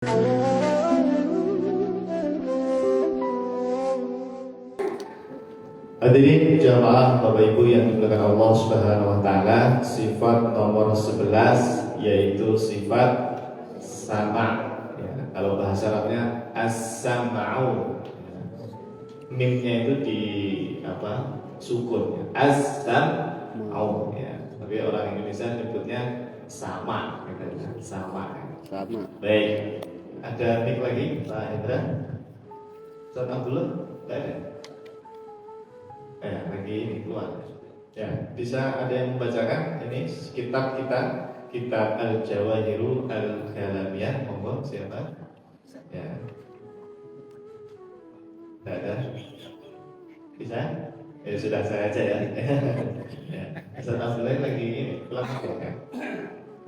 Hadirin jamaah Bapak Ibu yang dimuliakan Allah Subhanahu wa taala, sifat nomor 11 yaitu sifat sama. Ya, kalau bahasa Arabnya as-sam'u. Mimnya itu di sukun. As-sam'u ya. Tapi orang Indonesia nyebutnya sama gitu. Sama. Sama. Baik. Ada mik lagi Pak Hendra? Ustaz dulu? Enggak ada. Lagi ini keluar. Ya, bisa ada yang membacakan ini kitab kita, kitab Al-Jawahirul Al-Kalamiyah. Monggo siapa? Ya. Tidak ada. Bisa? Ya sudah saya aja ya. Ya. Ustaz Abdullah lagi ini keluar.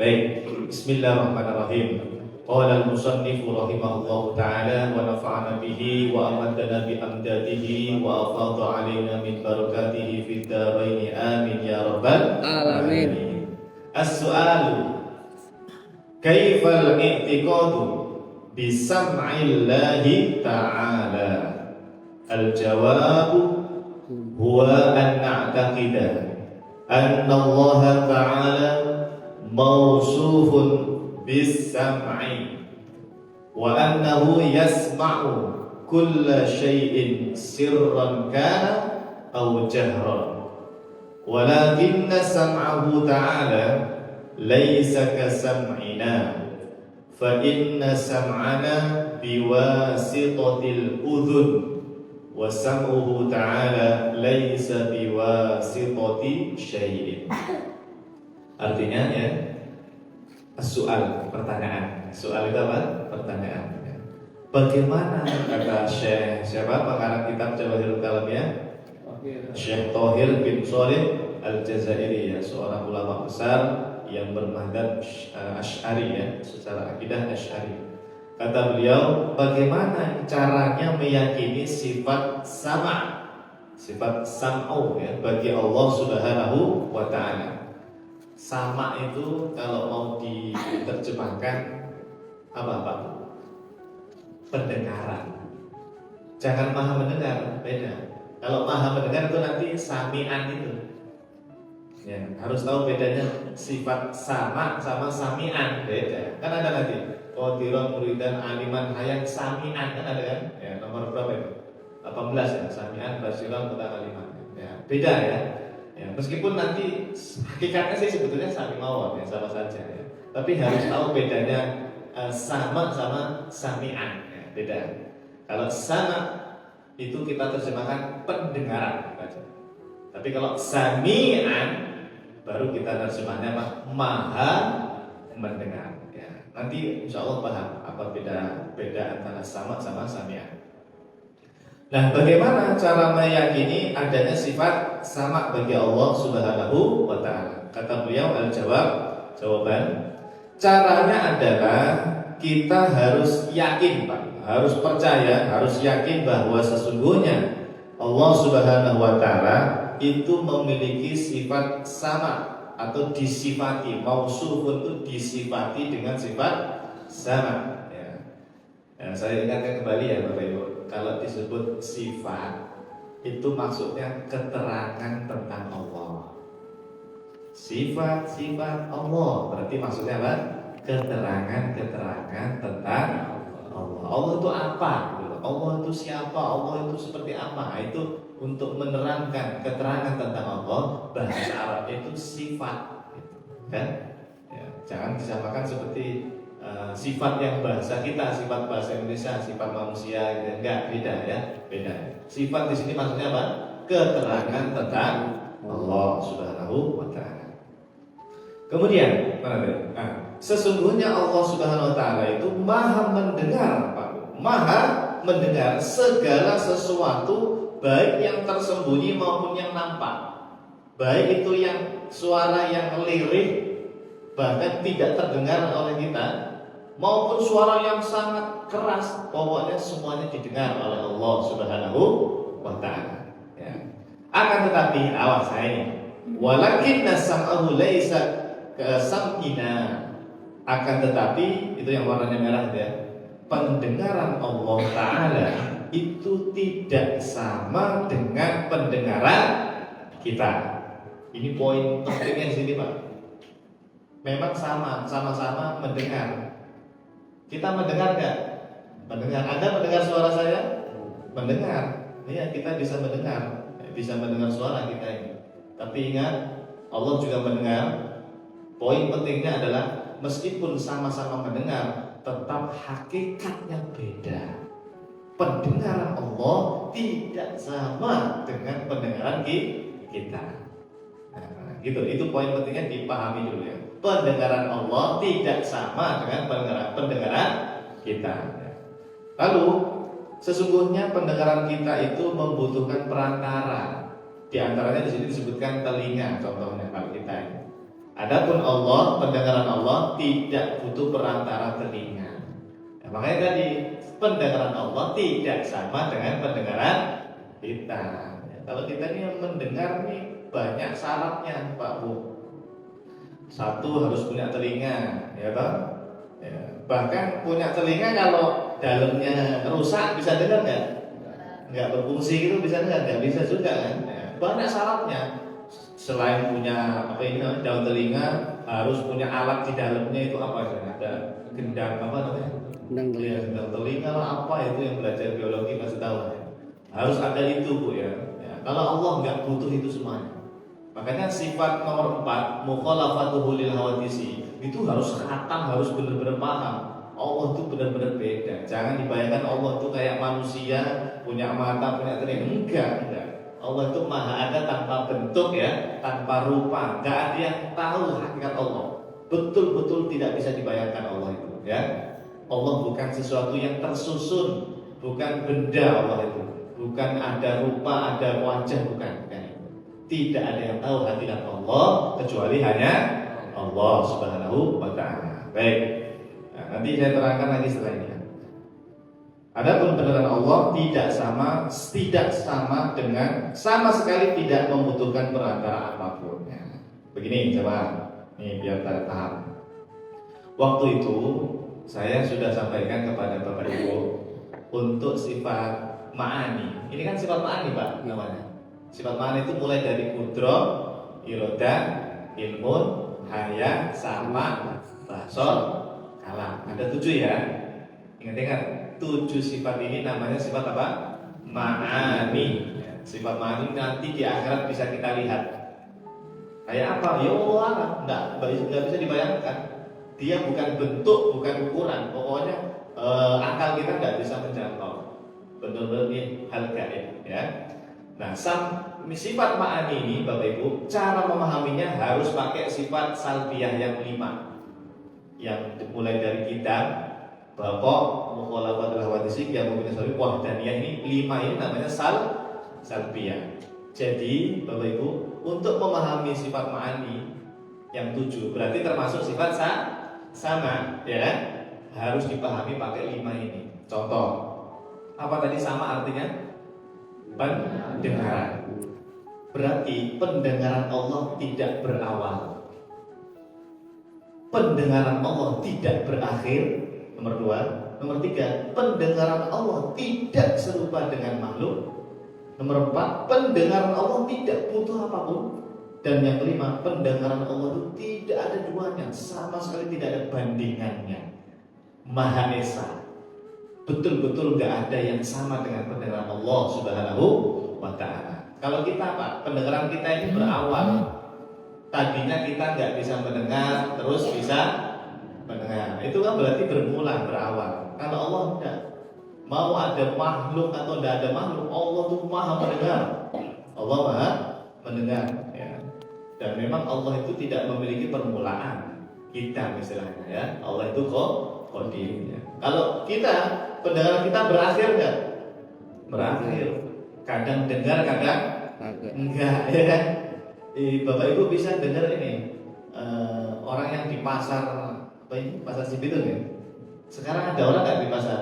Baik, bismillahirrahmanirrahim. Qala al-musannif rahimahullahu ta'ala wa nafa'ana bihi wa amadana bi amdadihi wa afadha alaina min barakatihi fid dharain amin ya rabbal alamin. As-su'alu kaifa al-i'tiqadu bi sam'illahi ta'ala? Al-jawabu huwa an na'taqida anna Allah ta'ala mawsufun bis-sam'i wa annahu yasma'u kulla shay'in sirran kana aw jahran, walakinna sam'ahu ta'ala laysa ka sam'ina fa inna sam'ana biwasitatil udhun wa sam'uhu ta'ala laysa biwasitati syai'in. Artinya ya, soal pertanyaan. Soal itu apa? Pertanyaan. Bagaimana kata Syekh siapa pengarang kitab Jawahirul Kalamiyah? Syekh Thohir bin Shalih Al-Jazairi ya, seorang ulama besar yang bermadzhab Asy'ari ya, secara akidah Asy'ari. Kata beliau, bagaimana caranya meyakini sifat sama, sifat sam'u ya, bagi Allah Subhanahu wa ta'ala. Sama itu kalau mau diterjemahkan apa Pak? Pendengaran. Jangan maha mendengar, beda. Kalau maha mendengar itu nanti sami'an itu. Ya, harus tahu bedanya sifat sama sama sami'an, beda. Kan ada nanti qadiran muridan aliman hayat sami'an kan ada kan? Ya, nomor berapa itu? 18 ya, sami'an basiran muta'aliman. Ya, beda ya. Ya, meskipun nanti hakikatnya sih sebetulnya saling mawon ya, sama saja ya. Tapi harus tahu bedanya sama sama sami'an ya, beda. Kalau sama itu kita terjemahkan pendengaran baca. Tapi kalau sami'an baru kita terjemahnya maha mendengar ya. Nanti insya Allah paham apa beda antara sama sama sami'an. Nah, bagaimana cara meyakini adanya sifat sama bagi Allah Subhanahu wa ta'ala? Kata beliau jawaban caranya adalah kita harus yakin Pak, harus percaya, harus yakin bahwa sesungguhnya Allah Subhanahu wa ta'ala itu memiliki sifat sama atau disifati, mausufun itu disifati dengan sifat sama ya. Nah, saya ingatkan kembali ya Bapak Ibu, kalau disebut sifat itu maksudnya keterangan tentang Allah. Sifat-sifat Allah berarti maksudnya apa? Keterangan-keterangan tentang Allah. Allah itu apa? Allah itu siapa? Allah itu seperti apa? Itu untuk menerangkan keterangan tentang Allah. Bahasa Arab itu sifat, kan? Ya, jangan disamakan seperti sifat yang bahasa kita, sifat bahasa Indonesia, sifat manusia, gitu. Enggak, beda ya, beda. Sifat di sini maksudnya apa? Keterangan tentang Allah Subhanahu wa ta'ala. Kemudian, sesungguhnya Allah Subhanahu wa ta'ala itu maha mendengar, Pak. Maha mendengar segala sesuatu, baik yang tersembunyi maupun yang nampak. Baik itu yang suara yang lirih bahkan tidak terdengar oleh kita, maupun suara yang sangat keras, pokoknya semuanya didengar oleh Allah Subhanahu wa ta'ala ya. Akan tetapi awas ini, walakinna sam'ahu laisa ka sam'ina, akan tetapi itu yang warnanya merah ya, pendengaran Allah Ta'ala itu tidak sama dengan pendengaran kita. Ini poin pentingnya di sini, Pak. Memang sama-sama mendengar. Kita mendengar nggak? Mendengar. Anda mendengar suara saya? Mendengar. Iya, kita bisa mendengar suara kita ini. Tapi ingat, Allah juga mendengar. Poin pentingnya adalah meskipun sama-sama mendengar, tetap hakikatnya beda. Pendengaran Allah tidak sama dengan pendengaran kita. Nah, gitu. Itu poin pentingnya dipahami dulu ya. Pendengaran Allah tidak sama dengan pendengaran kita. Lalu sesungguhnya pendengaran kita itu membutuhkan perantara. Di antaranya di sini disebutkan telinga, contohnya kalau kita ini. Adapun Allah, pendengaran Allah tidak butuh perantara telinga. Nah, makanya tadi pendengaran Allah tidak sama dengan pendengaran kita. Ya, kalau kita ini yang mendengar nih banyak syaratnya, Pak Bu. Satu harus punya telinga, ya Pak. Ya, bahkan punya telinga kalau dalamnya rusak bisa dengar nggak? Nggak berfungsi gitu bisa dengar? Nggak bisa juga kan? Ya, banyak syaratnya. Selain punya daun telinga, harus punya alat di dalamnya itu apa istilahnya? Ada gendang apa namanya? Gendang telinga lah apa itu yang belajar biologi pasti tahu ya. Harus ada itu Bu ya. Kalau Allah nggak butuh itu semuanya. Makanya sifat nomor 4 mukhalafatuhu lil hawadisi itu harus khatam, harus benar-benar paham. Allah itu benar-benar beda. Jangan dibayangkan Allah itu kayak manusia punya mata, punya telinga. Enggak. Allah itu maha ada tanpa bentuk ya, tanpa rupa. Nggak ada yang tahu hakikat Allah. Betul-betul tidak bisa dibayangkan Allah itu ya. Allah bukan sesuatu yang tersusun, bukan benda Allah itu. Bukan ada rupa, ada wajah, bukan kan? Tidak ada yang tahu hakikat Allah kecuali hanya Allah Subhanahu wa Ta'ala. Baik. Nah, nanti saya terangkan lagi setelah ini. Adapun pendengaran Allah tidak sama dengan sama sekali tidak membutuhkan perantara apapun. Begini coba, nih biar kita paham. Waktu itu saya sudah sampaikan kepada Bapak Ibu untuk sifat ma'ani. Ini kan sifat ma'ani Pak namanya. Sifat ma'ani itu mulai dari kudro, iroda, ilmun, haya, sama, basor, kalam. Ada 7 ya. Ingat-ingat. 7 sifat ini namanya sifat apa? Ma'ani. Sifat ma'ani nanti di akhirat bisa kita lihat. Kayak apa? Ya Allah, enggak bisa dibayangkan. Dia bukan bentuk, bukan ukuran. Pokoknya akal kita enggak bisa menjangkau. Benar-benar ini hal gaib ya. Nah, sifat ma'ani ini Bapak Ibu, cara memahaminya harus pakai sifat salbiyah yang 5. Yang dimulai dari kitab Bapak mukhalafatul hawadisi yang mempunyai salbi wahdaniyah ini 5 ini namanya salbiyah. Jadi Bapak Ibu untuk memahami sifat ma'ani yang 7 berarti termasuk sifat sama ya kan? Harus dipahami pakai 5 ini. Contoh apa tadi sama artinya? Pendengaran. Berarti pendengaran Allah tidak berawal. Pendengaran Allah tidak berakhir. Nomor 2, nomor 3, pendengaran Allah tidak serupa dengan makhluk. Nomor 4, pendengaran Allah tidak butuh apapun. Dan yang kelima, pendengaran Allah itu tidak ada duanya, sama sekali tidak ada bandingannya. Maha Esa. Betul-betul nggak ada yang sama dengan pendengaran Allah Subhanahu wa Ta'ala. Kalau kita Pak, pendengaran kita ini berawal. Tadinya kita nggak bisa mendengar, terus bisa mendengar. Itu kan berarti berawal. Kalau Allah tidak, mau ada makhluk atau tidak ada makhluk, Allah tuh maha mendengar. Allah maha mendengar. Ya. Dan memang Allah itu tidak memiliki permulaan. Kita misalnya ya, Allah itu qadim. Ya. Kalau kita pendengaran kita berakhir nggak? Berakhir. Kadang dengar, kadang enggak, ya kan? Bapak Ibu bisa dengar ini orang yang di pasar pasar Cibitung ya. Sekarang ada orang nggak di pasar?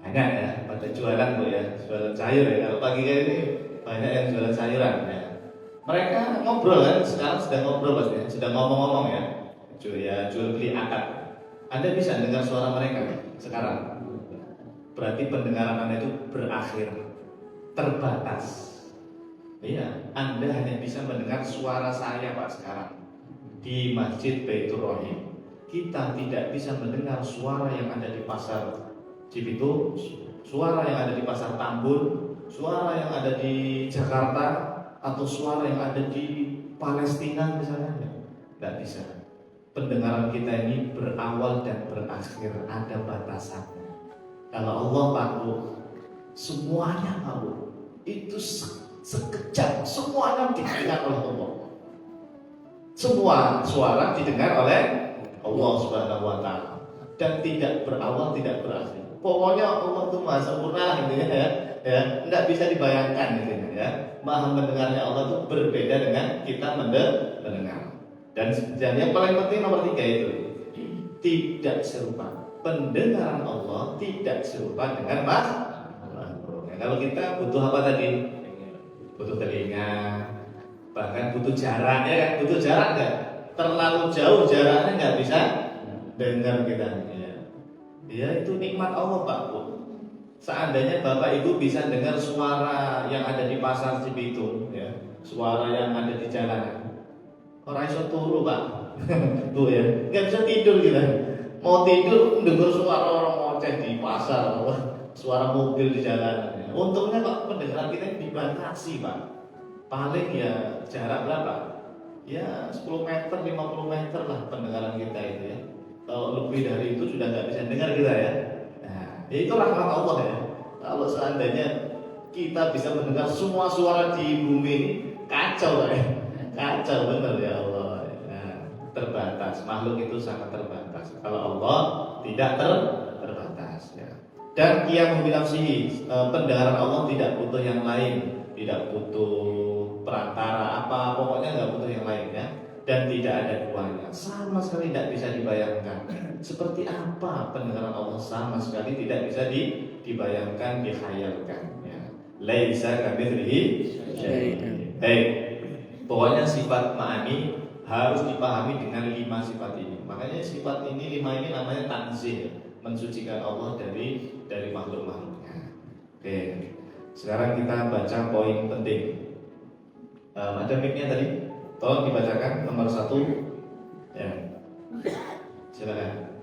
Banyak ya, pada jualan Bu ya, jualan sayur ya. Kalau pagi kayak ini banyak yang jualan sayuran ya. Mereka ngobrol kan, sekarang sedang ngobrol pasti, sedang ngomong-ngomong ya. Jual beli akad. Anda bisa dengar suara mereka sekarang. berarti pendengaran Anda itu berakhir, terbatas. Iya, Anda hanya bisa mendengar suara saya Pak sekarang di Masjid Baitur Rahim. Kita tidak bisa mendengar suara yang ada di pasar Cibitung, suara yang ada di pasar Tambun, suara yang ada di Jakarta, atau suara yang ada di Palestina misalnya. Tidak bisa. Pendengaran kita ini berawal dan berakhir, ada batasannya. Kalau Allah makhluk, semuanya makhluk, itu sekejap semuanya didengar oleh Allah. Semua suara didengar oleh Allah Subhanahu wa Ta'ala, dan tidak berawal, tidak berakhir. Pokoknya Allah itu maha sempurna lah intinya ya. Tidak bisa dibayangkan intinya ya. Maha mendengarnya Allah itu berbeda dengan kita mendengar. Dan yang paling penting nomor 3 itu tidak serupa. Pendengaran Allah tidak serupa dengan makhluk. Kalau kita butuh apa tadi? Butuh telinga, bahkan butuh jarak ya kan? Butuh jarak nggak? Terlalu jauh jaraknya nggak bisa dengar kita. Ya itu nikmat Allah Pak Bu. Seandainya Bapak Ibu bisa dengar suara yang ada di pasar Cibitung, ya, suara yang ada di jalanan, orang iso turu Pak, Bu ya, nggak bisa tidur kita. Mau tidur dengar suara orang ngoceh di pasar, suara mobil di jalanan. Untungnya Pak pendengaran kita dibatasi Pak. Paling ya jarak berapa? Ya 10 meter, 50 meter lah pendengaran kita itu ya. Kalau lebih dari itu sudah nggak bisa dengar kita ya. Nah, itu rahmat Allah ya. Kalau seandainya kita bisa mendengar semua suara di bumi ini, kacau ya. Kacau benar ya Allah. Nah, terbatas. Makhluk itu sangat terbatas. Kalau Allah tidak terbatas ya. Dan Qiyamul binafsihi, pendengaran Allah tidak butuh yang lain, tidak butuh perantara apa, pokoknya nggak butuh yang lain ya. Dan tidak ada duanya, sama sekali tidak bisa dibayangkan. Seperti apa pendengaran Allah, sama sekali tidak bisa dibayangkan, dikhayalkan ya. Laisa kamitslihi syai'un. Baik. Pokoknya sifat ma'ani harus dipahami dengan 5 sifat ini. Makanya sifat ini 5 ini namanya tanzih, mensucikan Allah dari makhluk-makhluknya. Oke. Sekarang kita baca poin penting. Ada mic-nya tadi? Tolong dibacakan nomor 1 ya. Silakan.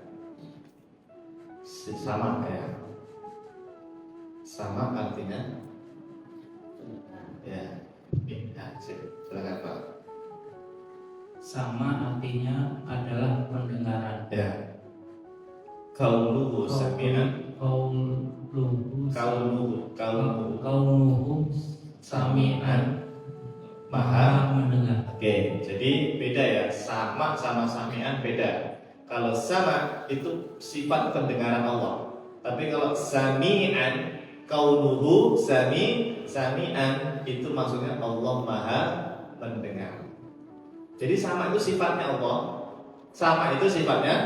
Sama ya. Sama artinya ya. Silakan Pak. Sama artinya adalah pendengaran. Ya. Kaunuhu sami'an. Kaunuhu sami'an, maha mendengar. Oke, jadi beda ya. Sama sami'an beda. Kalau sama itu sifat pendengaran Allah. Tapi kalau sami'an, kaunuhu sami'an itu maksudnya Allah maha mendengar. Jadi sama itu sifatnya Allah. Sama itu sifatnya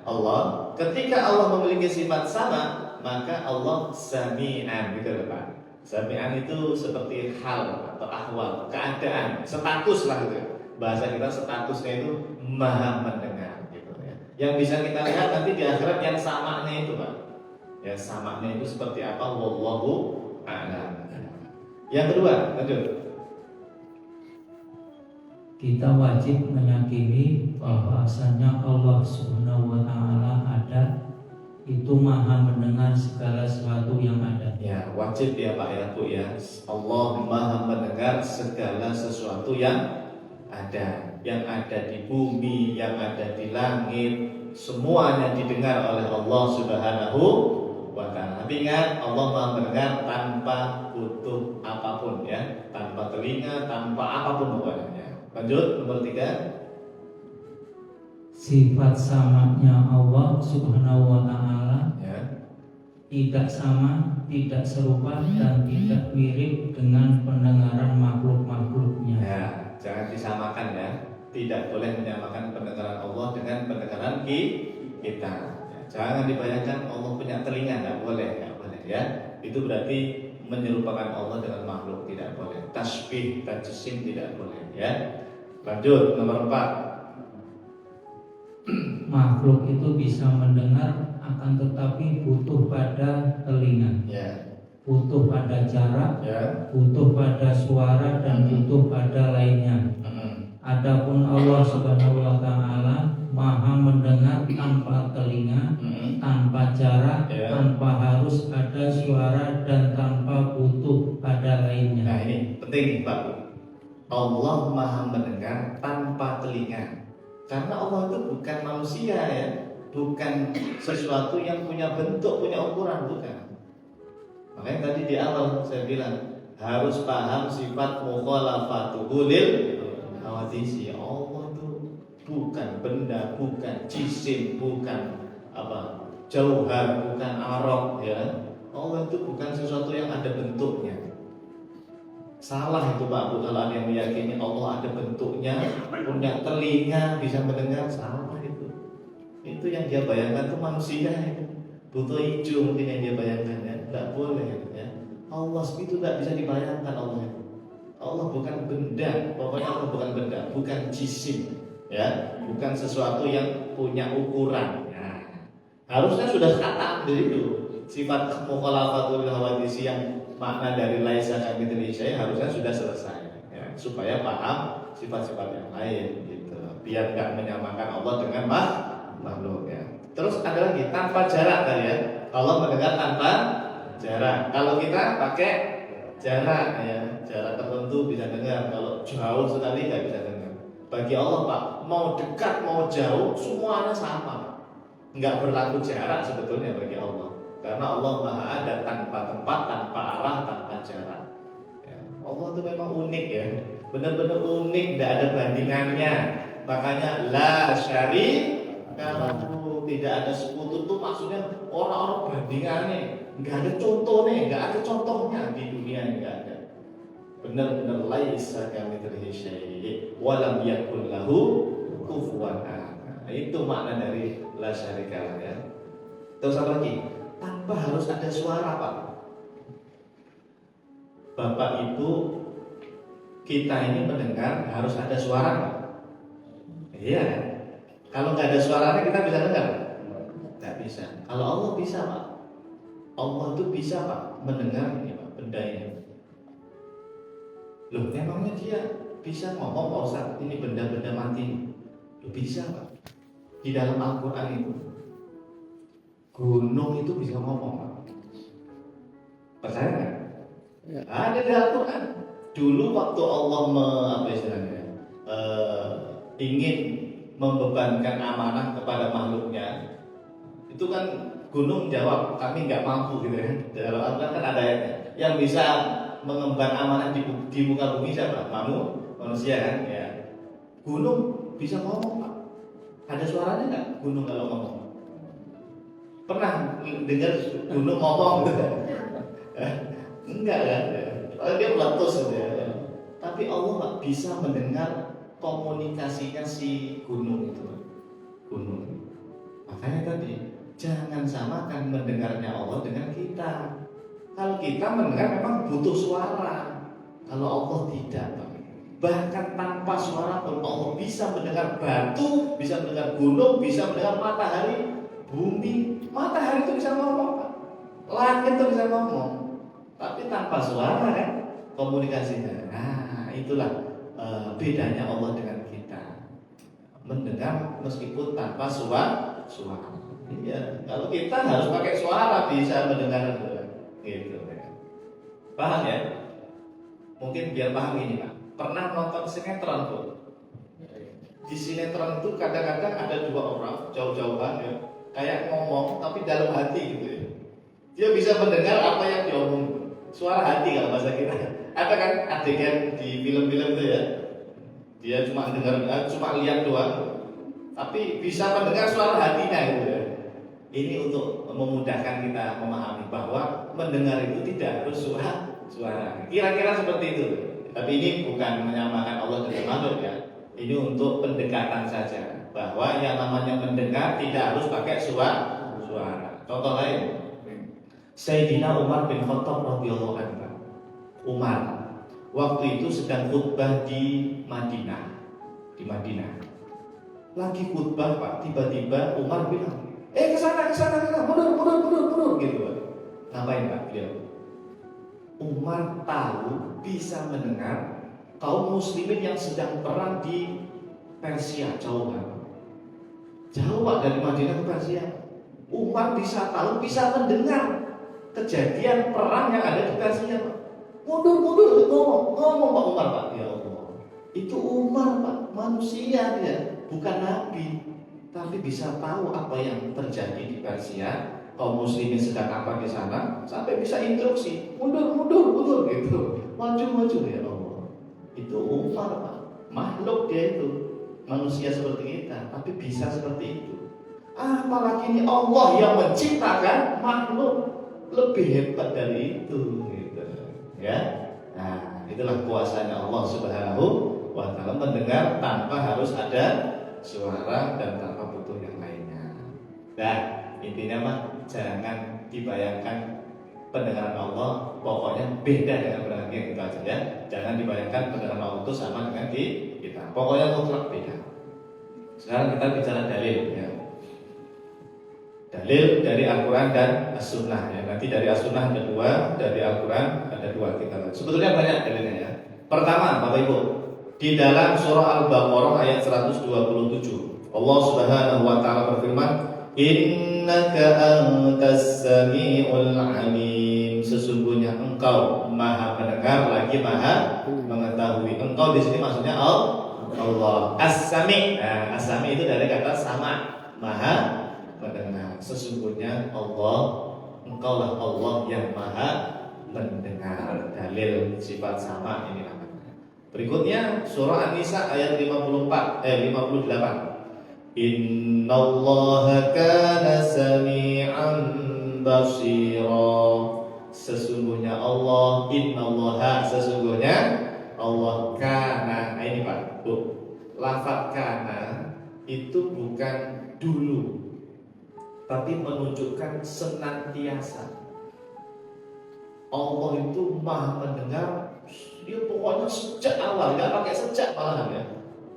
Allah. Ketika Allah memiliki sifat sama, maka Allah sami'an, gitu loh Pak. Sami'an itu seperti hal atau ahwal, keadaan, status lah gitu. Bahasa kita statusnya itu maha mendengar gitu ya. Yang bisa kita lihat nanti di akhirat yang samanya itu Pak. Ya samanya itu seperti apa, wallahu a'lam. Yang kedua, lanjut. Kita wajib meyakini bahwasanya Allah Subhanahu wa Ta'ala ada, itu maha mendengar segala sesuatu yang ada. Ya, wajib ya Pak ya Bu ya. Allah maha mendengar segala sesuatu yang ada di bumi, yang ada di langit, semuanya didengar oleh Allah Subhanahu wa Ta'ala. Tapi ingat, Allah maha mendengar tanpa butuh apapun ya, tanpa telinga, tanpa apapun pokoknya. Lanjut nomor 3. Sifat samanya Allah Subhanahu wa Ta'ala Ya. tidak sama, tidak serupa, dan tidak mirip dengan pendengaran makhluk-makhluknya. Ya, jangan disamakan ya. Tidak boleh menyamakan pendengaran Allah dengan pendengaran kita. Ya, jangan dibayangkan Allah punya telinga, nggak boleh ya. Itu berarti menyerupakan Allah dengan makhluk, tidak boleh. Tasbih, tajsim tidak boleh ya. Lanjut nomor 4. Makhluk itu bisa mendengar, akan tetapi butuh pada telinga. butuh pada jarak, Ya. butuh pada suara, dan butuh pada lainnya. Adapun Allah Subhanahu wa taala Maha mendengar tanpa telinga, tanpa jarak, Ya. tanpa harus ada suara, dan tanpa butuh pada lainnya. Nah ini penting Pak. Allah Maha mendengar tanpa telinga. Karena Allah itu bukan manusia ya, bukan sesuatu yang punya bentuk, punya ukuran, bukan. Makanya tadi di awal saya bilang harus paham sifat mukhalafatuhu lil hawadisi. Allah itu bukan benda, bukan jisim, bukan jauhar, bukan arok ya. Allah itu bukan sesuatu yang ada bentuknya. Salah itu Pak Bu, kalau ada yang meyakini Allah ada bentuknya, punya telinga, bisa mendengar, salah itu. Itu yang dia bayangkan itu manusia itu. Butuh hijau mungkin yang dia bayangkan ya. Tidak boleh ya. Allah itu tidak bisa dibayangkan Allah itu. Allah bukan benda, pokoknya Allah bukan benda, bukan jisim ya, bukan sesuatu yang punya ukuran. Nah, harusnya sudah kata dari itu sifat mukhalafatul hawadisi yang makna dari laisa kamitslihi syai' harusnya sudah selesai ya, supaya paham sifat-sifat yang lain gitu, biar nggak menyamakan Allah dengan makhluk ya. Terus ada lagi tanpa jarak tadi ya, Allah mendengar tanpa jarak. Kalau kita pakai jarak ya, jarak tertentu bisa dengar, kalau jauh sekali nggak bisa dengar. Bagi Allah Pak, mau dekat mau jauh semuanya sama, nggak berlaku jarak sebetulnya bagi Allah. Karena Allah Maha ada tanpa tempat, tanpa arah, tanpa jarak ya. Allah itu memang unik ya, benar-benar unik, tidak ada bandingannya. Makanya la syarika lahu, tidak ada sekutu tuh maksudnya orang-orang bandingannya, nggak ada contohnya, nggak ada contohnya di dunia, nggak ada. Benar-benar laisa kamitslihi syai' wa lam yakul lahu kufuwan ahad. Itu makna dari la syarika lahu ya. Terus apa lagi? Tanpa harus ada suara Pak. Bapak Ibu kita ini mendengar harus ada suara Pak. Iya. Kalau nggak ada suaranya kita bisa dengar? Nggak bisa. Kalau Allah bisa Pak. Allah itu bisa Pak mendengar ini Pak, benda ini. Loh, memangnya dia bisa ngomong Pak Ustaz, ini benda-benda mati? Loh, bisa Pak. Di dalam Al-Quran itu gunung itu bisa ngomong Pak. Percaya nggak? Ya. Ada di Al-Quran. Dulu waktu Allah ingin membebankan amanah kepada makhluknya, itu kan gunung jawab kami nggak mampu gitu ya. Dalam Al-Quran kan ada yang bisa mengemban amanah di muka bumi siapa? Manusia kan ya. Gunung bisa ngomong Pak. Ada suaranya nggak gunung kalau ngomong? Pernah dengar gunung ngomong gitu? Enggak kan? Kalau dia meletus gitu ya. Tapi Allah nggak bisa mendengar komunikasinya si gunung itu. Gunung. Makanya tadi jangan samakan mendengarnya Allah dengan kita. Kalau kita mendengar memang butuh suara. Kalau Allah tidak, bahkan tanpa suara pun Allah bisa mendengar batu, bisa mendengar gunung, bisa mendengar matahari, bumi. Matahari itu bisa ngomong, langit itu bisa ngomong, tapi tanpa suara kan komunikasinya. Nah itulah bedanya Allah dengan kita, mendengar meskipun tanpa suara. Iya, kalau kita harus pakai suara bisa mendengar gitu. Paham ya? Mungkin biar paham ini Pak. Pernah nonton sinetron tuh? Di sinetron itu kadang-kadang ada dua orang jauh-jauhan ya, kayak ngomong tapi dalam hati gitu ya. Dia bisa mendengar apa yang diomong, suara hati kalau bahasa kita. Ada kan adegan di film-film itu ya, dia cuma dengar, cuma lihat doang, tapi bisa mendengar suara hatinya gitu ya. Ini untuk memudahkan kita memahami bahwa mendengar itu tidak harus suara. Kira-kira seperti itu. Tapi ini bukan menyamakan Allah dengan makhluk ya. Ini untuk pendekatan saja, bahwa yang namanya mendengar tidak harus pakai suara. Contoh lain, Sayyidina Umar bin Khattab radhiyallahu anhu. Umar waktu itu sedang khutbah di Madinah. Lagi khutbah Pak, tiba-tiba Umar bilang, kesana, mundur gitu. Ngapain Pak beliau? Umar tahu, bisa mendengar kaum muslimin yang sedang perang di Persia, jauh kan? Jauh Pak, dari Madinah ke Persia. Umar bisa tahu, bisa mendengar kejadian perang yang ada di Persia Pak. Mundur ngomong Pak Umar Pak. Ya Allah, itu Umar Pak, manusia dia, bukan nabi, tapi bisa tahu apa yang terjadi di Persia, kaum muslimin sedang apa di sana, sampai bisa instruksi mundur gitu, maju ya Allah. Itu Umar Pak, makhluk dia itu, manusia seperti kita, tapi bisa seperti itu. Apalagi ini Allah yang menciptakan makhluk, lebih hebat dari itu gitu. Ya. Nah, itulah kuasanya Allah Subhanahu wa taala, mendengar tanpa harus ada suara dan tanpa butuh yang lainnya. Nah, intinya mah jangan dibayangkan pendengaran Allah pokoknya beda dengan pendengaran kita gitu aja ya. Jangan dibayangkan pendengaran Allah itu sama dengan kita. Pokoknya mutlak beda. Sekarang kita bicara dalil ya. Dalil dari Al-Quran dan As-Sunnah ya. Nanti dari As-Sunnah ada dua, dari Al-Quran ada dua kita. Sebetulnya banyak dalilnya ya. Pertama, Bapak Ibu, di dalam surah Al-Baqarah ayat 127, Allah Subhanahu wa taala berfirman, "Innaka antas samiul alim." Sesungguhnya engkau Maha mendengar lagi Maha mengetahui. Engkau di sini maksudnya Allah. As-Sami. Nah, As-Sami itu dari kata sama, Maha mendengar. Sesungguhnya Allah, engkaulah Allah yang Maha mendengar. Dalil sifat sama ini namanya. Berikutnya surah An-Nisa ayat 58. Innallaha kana sami'an basira. Sesungguhnya Allah, innallaha, sesungguhnya Allah kana. Nah, ini Pak, Bu. Lafaz kana itu bukan dulu, tapi menunjukkan senantiasa. Allah itu Maha mendengar, dia pokoknya sejak awal, nggak pakai sejak malahan ya,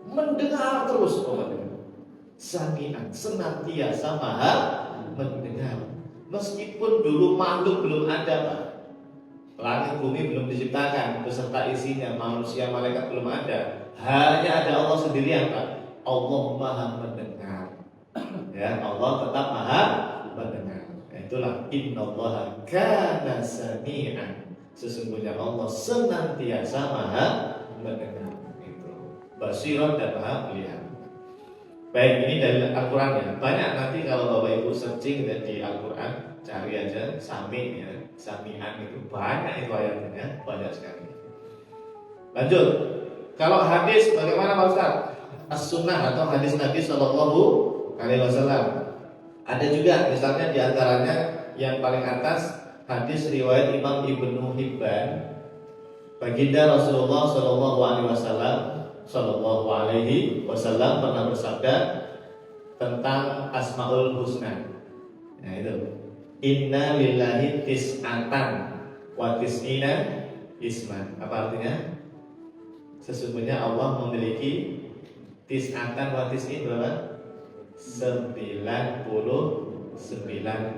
mendengar terus pokoknya. Sami'an, senantiasa Maha mendengar. Meskipun dulu makhluk belum ada Pak, langit bumi belum diciptakan beserta isinya, manusia malaikat belum ada, hanya ada Allah sendirian Pak. Allah Maha mendengar. Ya, Allah tetap Maha mendengar. Itulah innallaha kana sami'an. Sesungguhnya Allah senantiasa Maha mendengar. Itu basiran dan Maha melihat. Baik, ini dari Al-Quran ya. Banyak nanti kalau Bapak Ibu searching di Al-Quran, cari aja sami ya, sami'an itu banyak itu ayatnya, banyak sekali. Lanjut. Kalau hadis bagaimana Pak Ustaz? As-Sunnah atau hadis Nabi Sallallahu Alaihi Wasallam. Ada juga, misalnya diantaranya yang paling atas hadis riwayat Imam Ibnu Hibban. Baginda Rasulullah Sallallahu Alaihi Wasallam pernah bersabda tentang Asmaul Husna. Nah itu, Inna lillahi tis'atan wa tis'ina isman. Apa artinya? Sesungguhnya Allah memiliki tis'atan wa tis'in berapa? 99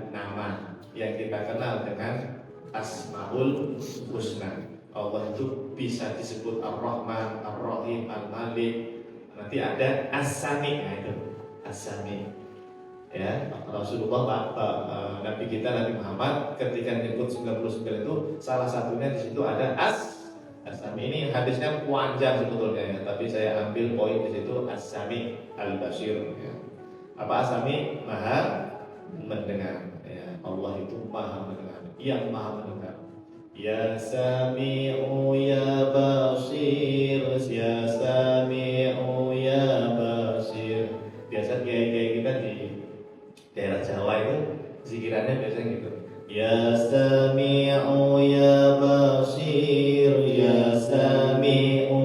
nama yang kita kenal dengan Asmaul Husna. Allah itu bisa disebut Ar-Rahman, Ar-Rahim, Al-Malik. Nanti ada As-Sami. Nah itu As-Sami. Ya, Rasulullah Nabi kita Nabi Muhammad ketika menyebut 99 itu salah satunya di situ ada As-Sami. Ini hadisnya panjang sebetulnya ya, tapi saya ambil poin di situ As-Sami Al-Basir ya. Apa As-Sami? Maha mendengar ya. Allah itu Maha mendengar, yang Maha mendengar. Ya Sami'u ya Basir, ya Sami'u ya Basir. Biasa kiai-kiai kita di daerah Jawa itu zikirannya biasanya gitu. Ya Sami'u ya Basir, ya Sami'u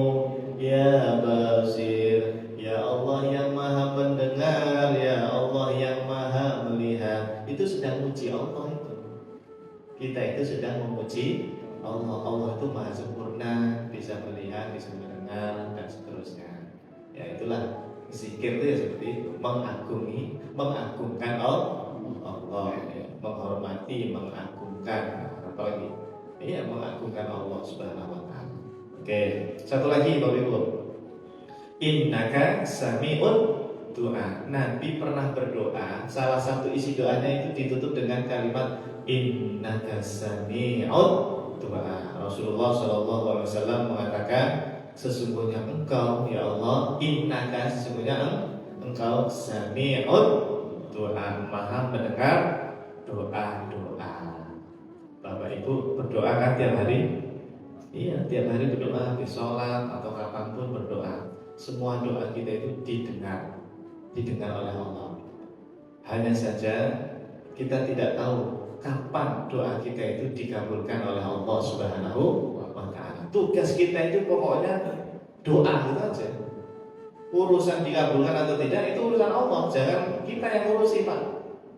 ya Basir. Ya Allah yang Maha mendengar, ya Allah yang Maha melihat. Itu sedang muji Allah itu. Kita itu sedang memuji Allah. Allah itu Maha sempurna, bisa melihat, bisa mendengar dan seterusnya. Ya itulah zikir itu ya seperti itu, mengagungkan Allah, ya, menghormati, mengagungkan. Apalagi Iya, mengagungkan Allah Subhanahu wa taala. Oke, satu lagi Bapak Ibu. Innaka sami'ud doa. Nabi pernah berdoa, salah satu isi doanya itu ditutup dengan kalimat innaka sami'ud doa. Rasulullah SAW mengatakan, sesungguhnya engkau ya Allah, innaka, sesungguhnya engkau sami'ud doa, maha mendengar doa-doa. Bapak Ibu berdoa kan tiap hari? Iya, tiap hari berdoa, di sholat atau kapanpun berdoa. Semua doa kita itu didengar oleh Allah. Hanya saja kita tidak tahu kapan doa kita itu dikabulkan oleh Allah Subhanahu wa taala. Tugas kita itu pokoknya doa itu aja. Urusan dikabulkan atau tidak itu urusan Allah, jangan kita yang urusi, Pak.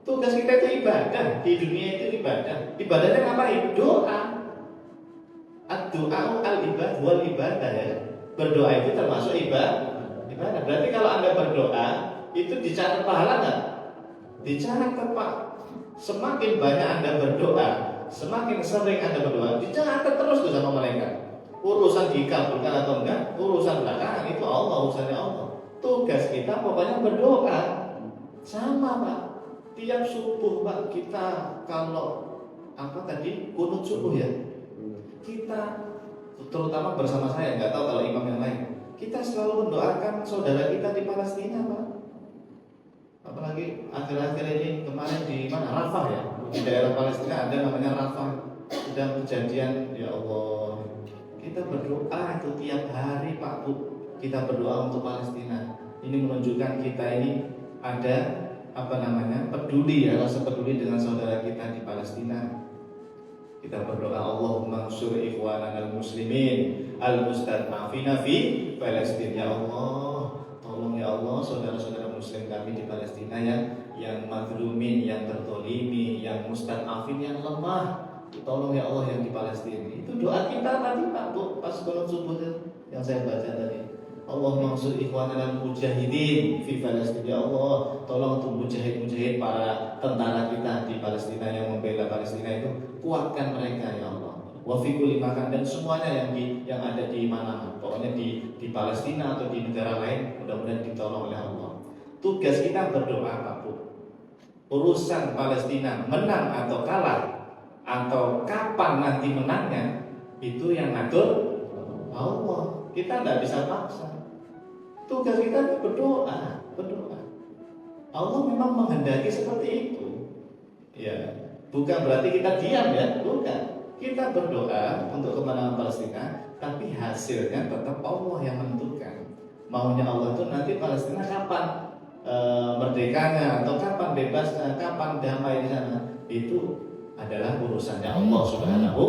Tugas kita itu ibadah, di dunia itu ibadah. Ibadahnya ngapain? Doa. Ad-du'a al-ibadah wal ibadah ya. Berdoa itu termasuk ibadah. Berarti kalau Anda berdoa itu dicatat pahala enggak? Dicatat, Pak. Semakin banyak Anda berdoa, semakin sering Anda berdoa, dicatat terus tuh sama malaikat. Urusan dikabulkan atau enggak, urusan belakangan itu Allah, urusannya Allah. Tugas kita pokoknya berdoa. Sama, Pak. Tiap subuh, Pak, kita kalau kunut subuh ya. Kita terutama bersama saya, nggak tahu kalau imam yang lain, kita selalu mendoakan saudara kita di Palestina, Pak. Apalagi akhir-akhir ini kemarin di mana? Rafah ya, di daerah Palestina ada namanya Rafah. Sedang kejadian, ya Allah. Kita berdoa itu tiap hari, Pak Bu. Kita berdoa untuk Palestina. Ini menunjukkan kita ini ada peduli ya, rasa peduli dengan saudara kita di Palestina. Kita berdoa, Allahumma ansur ikhwanana al-muslimin al-mustad'afina fi Palestina. Ya Allah, tolong ya Allah saudara-saudara muslim kami di Palestina yang mazlumin, yang tertolimi, yang mustad'afin, yang lemah. Tolong ya Allah yang di Palestina. Itu doa kita tadi, Pak Bu, pas sholat subuh yang saya baca tadi. Allahumma ansur ikhwanana al-mujahidin fi Palestina. Ya Allah, tolong untuk mujahid-mujahid para tentara kita di Palestina yang membela Palestina itu, kuatkan mereka ya Allah. Wa fi kulli makan, dan semuanya yang ada di mana, pokoknya di Palestina atau di negara lain, mudah-mudahan ditolong oleh Allah. Tugas kita berdoa, Pak Bu. Urusan Palestina menang atau kalah atau kapan nanti menangnya itu yang ngatur Allah. Kita tidak bisa paksa. Tugas kita berdoa. Allah memang menghendaki seperti itu. Ya, bukan berarti kita diam ya, bukan. Kita berdoa untuk kemenangan Palestina, tapi hasilnya tetap Allah yang menentukan. Maunya Allah itu nanti Palestina kapan merdekanya atau kapan bebasnya, kapan damai di sana, itu adalah urusannya Allah Subhanahu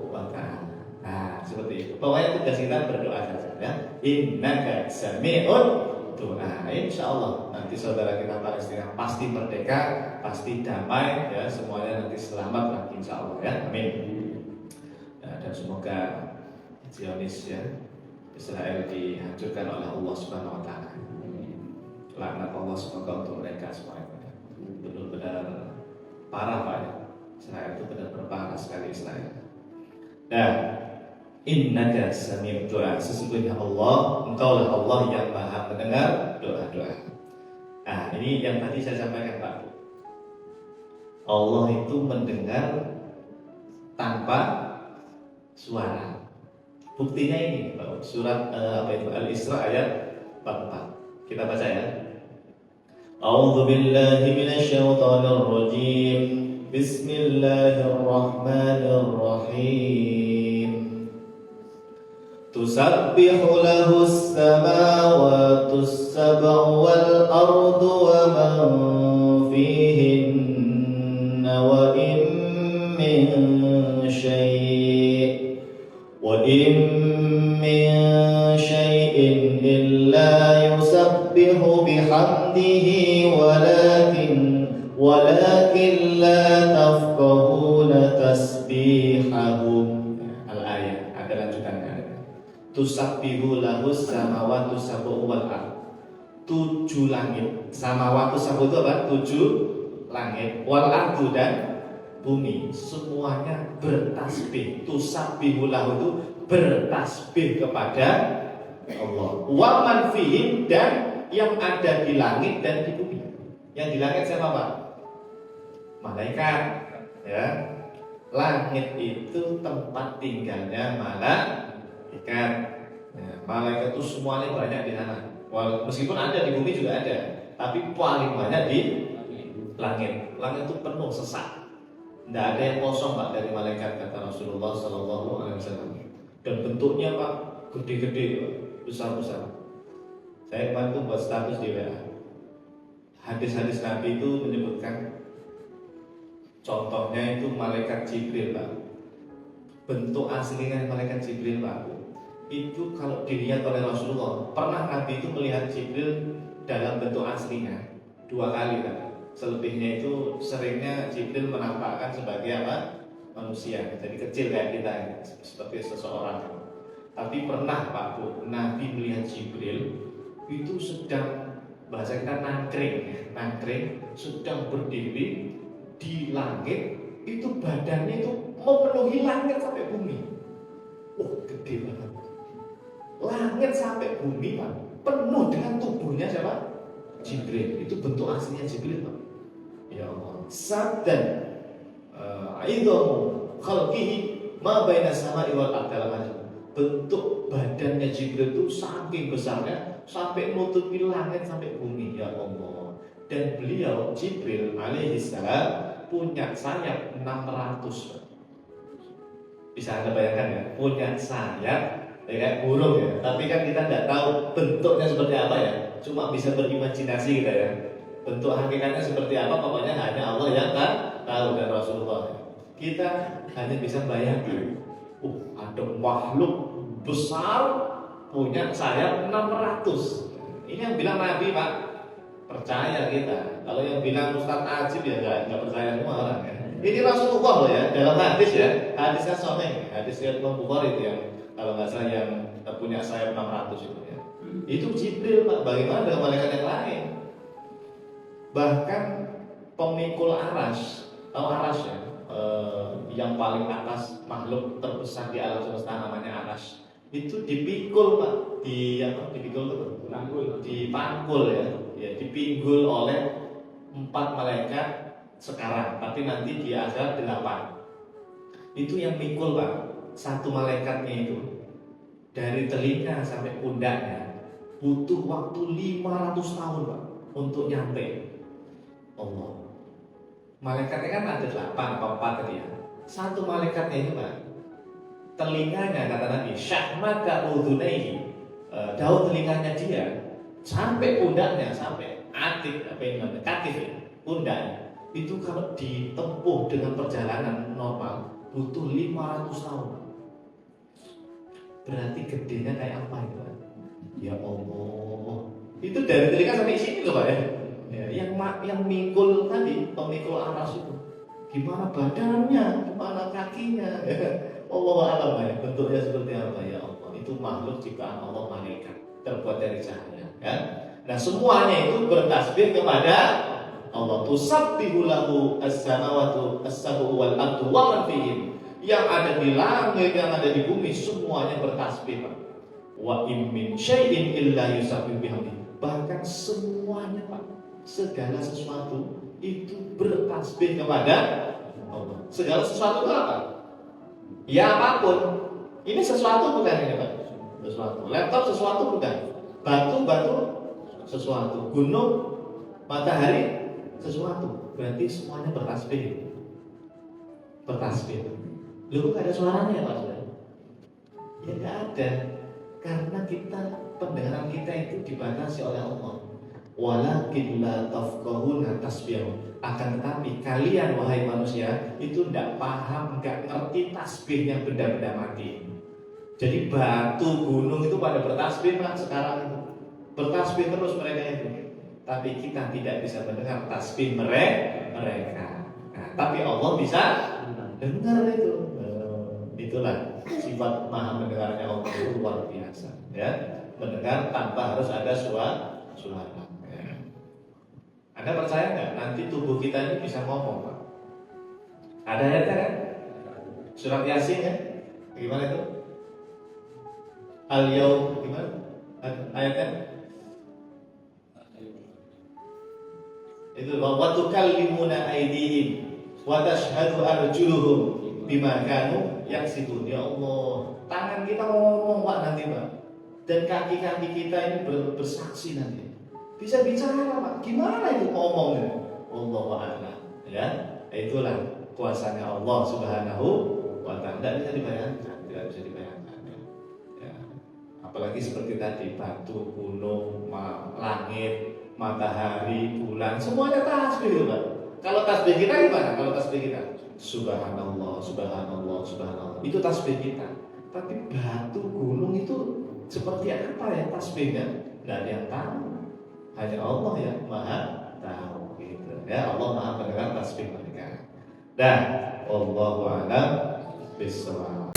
wa taala. Nah, seperti itu. Pokoknya tugas kita berdoa saja ya. Innaka sami'ud doa. Insyaallah nanti saudara kita Palestina pasti merdeka, pasti damai ya, semuanya nanti selamat lagi insyaallah ya. Amin. Ya, dan semoga Zionis ya, Israel dihancurkan oleh Allah Subhanahu wa taala. Laknat Allah semoga untuk mereka semuanya. Benar-benar parah Pak ya. Israel itu benar-benar parah sekali Israel. Nah, innaka sami'ud doa, sesungguhnya Allah, engkaulah Allah yang maha mendengar doa-doa. Nah, ini yang tadi saya sampaikan Pak. Allah itu mendengar tanpa suara. Buktinya ini Pak, surat Al-Isra ayat 44. Kita baca ya. A'udzu billahi minasyaitonir rajim. Bismillahirrahmanirrahim. Tusabbihu lahus samawati sab'u wal ardu wa man fihinna wa in min syai'in illa yusabbihu bihamdihi walakin la tafqahuna tasbihahum. Al-ayat, ada lanjutannya. Tusabbihu lahus samawati sab'u wal ard. 7 langit. Samawati sab'u itu apa? 7 langit. Wal ardu dan bumi semuanya bertasbih. Tusabbihu lahu itu bertasbih kepada Allah. Wa man fihim, dan yang ada di langit dan di bumi. Yang di langit siapa Pak? Malaikat, ya. Langit itu tempat tinggalnya malaikat. Ya, malaikat itu semuanya banyak di sana. Meskipun ada di bumi juga ada, tapi paling banyak di langit. Langit itu penuh sesak. Tidak ada yang kosong Pak dari malaikat, kata Rasulullah SAW. Dan bentuknya Pak gede-gede, besar-besar. Saya kemarin tuh buat status di WA. Hadis-hadis Nabi itu menyebutkan, contohnya itu malaikat Jibril Pak. Bentuk aslinya malaikat Jibril Pak, itu kalau dilihat oleh Rasulullah, pernah Nabi itu melihat Jibril dalam bentuk aslinya 2 kali Pak. Selebihnya itu seringnya Jibril menampakkan sebagai apa? Manusia, jadi kecil kayak kita, seperti seseorang. Tapi pernah Pak Bu, Nabi melihat Jibril itu sedang, bahasa kita nangkring, sedang berdiri di langit, itu badannya itu memenuhi langit sampai bumi. Oh, gede banget. Langit sampai bumi Pak, penuh dengan tubuhnya siapa? Jibril. Itu bentuk aslinya Jibril Pak. Ya Allah. Sabdan aidamu khalqihi ma baina sama'i wal ardh. Bentuk badannya Jibril itu saking besarnya sampai nutupi langit sampai bumi. Ya Allah. Dan beliau Jibril alaihi salam punya sayap 600. Bisa Anda bayangkan ya, punya sayap ya kayak burung ya. Tapi kan kita tidak tahu bentuknya seperti apa ya. Cuma bisa berimajinasi kita ya. Bentuk hakikatnya seperti apa, pokoknya hanya Allah yang tahu dan Rasulullah. Kita hanya bisa bayangkan. Ada makhluk besar punya sayap 600. Ini yang bilang Nabi Pak. Percaya kita. Kalau yang bilang Ustaz Ajib ya nggak percaya semua orang ya. Ini Rasulullah loh ya, dalam hadis ya. Hadisnya sahih, hadisnya Imam Bukhari itu yang kalau nggak salah yang punya sayap 600 itu ya. Itu Jibril Pak. Bagaimana dengan malaikat yang lain? Bahkan pemikul aras, tahu aras ya? Yang paling atas makhluk terbesar di alam semesta namanya aras. Itu dipikul Pak, dipikul itu dipangkul ya, dipinggul oleh 4 malaikat sekarang, tapi nanti di akhirat 8. Itu yang pikul Pak, 1 malaikatnya itu dari telinga sampai pundaknya butuh waktu 500 tahun Pak untuk nyampe Allah. Malaikatnya kan ada 8 atau 4 tadi ya. 1 malaikatnya itu Pak, telinganya kata Nabi syahmaka udhunaihi, daun telinganya dia sampai pundaknya, sampai atik apa yang namanya katif ya, pundaknya itu kalau ditempuh dengan perjalanan normal butuh 500 tahun. Berarti gedenya kayak apa itu Pak? Ya Allah, itu dari telinga sampai sini loh Pak ya. Yang mikul tadi, pemikul aras itu gimana badannya, gimana kakinya Allah alam ya, bentuknya seperti apa ya Allah. Itu makhluk ciptaan Allah, malaikat terbuat dari cahaya kan. Nah semuanya itu bertasbih kepada Allah. Tusabbihu lahu as-samawati as-sab'u wal ardu wa man fihim. Yang ada di langit, yang ada di bumi semuanya bertasbih Pak. Wa in min syai'in illa yusabbihu bihamdihi. Bahkan semuanya Pak, segala sesuatu itu bertasbih kepada Allah. Segala sesuatu itu apa? Ya apapun. Ini sesuatu bukan ini Pak? Sesuatu. Laptop sesuatu bukan? Batu sesuatu. Gunung, matahari sesuatu. Berarti semuanya bertasbih. Bertasbih. Lu kok ada suaranya ya Pak? Ya nggak ada. Karena pendengaran kita itu dibatasi oleh Allah. Walakin la tafqahuna tasbihahum. Akan tetapi kalian wahai manusia itu tidak paham, nggak ngerti tasbihnya benda-benda mati. Jadi batu, gunung itu pada bertasbih Pak sekarang itu. Bertasbih terus mereka itu. Tapi kita tidak bisa mendengar tasbih mereka. Nah, tapi Allah bisa dengar itu. Itulah sifat maha mendengarnya Allah, luar biasa ya. Mendengar tanpa harus ada suara. Anda percaya nggak nanti tubuh kita ini bisa ngomong Pak? Ada ayatnya kan? Surat Yasin kan? Gimana itu? Al-Yaum gimana? Ayatnya? Itu wa tukallimuna aydihim wa tashhadu arjuluhum bima kanu yaksibun. Ya Allah, tangan kita ngomong Pak nanti Pak, dan kaki-kaki kita ini bersaksi nanti. Bisa bicara Pak, gimana itu ngomongnya? Allahu a'lam. Ya, itulah kuasanya Allah Subhanahu wa ta'ala. Tidak bisa dibayangkan, tidak bisa dibayangkan. Ya. Apalagi seperti tadi, batu, gunung, langit, matahari, bulan, semuanya tasbih itu Pak. Kalau tasbih kita gimana? Kalau tasbih kita Subhanallah, Subhanallah, Subhanallah, itu tasbih kita. Tapi batu, gunung itu seperti apa ya tasbihnya? Tidak ada yang tahu. Hanya Allah yang maha tahu gitu. Ya, Allah maha mendengar tasbih mereka. Dan Allahu a'lam bishawab.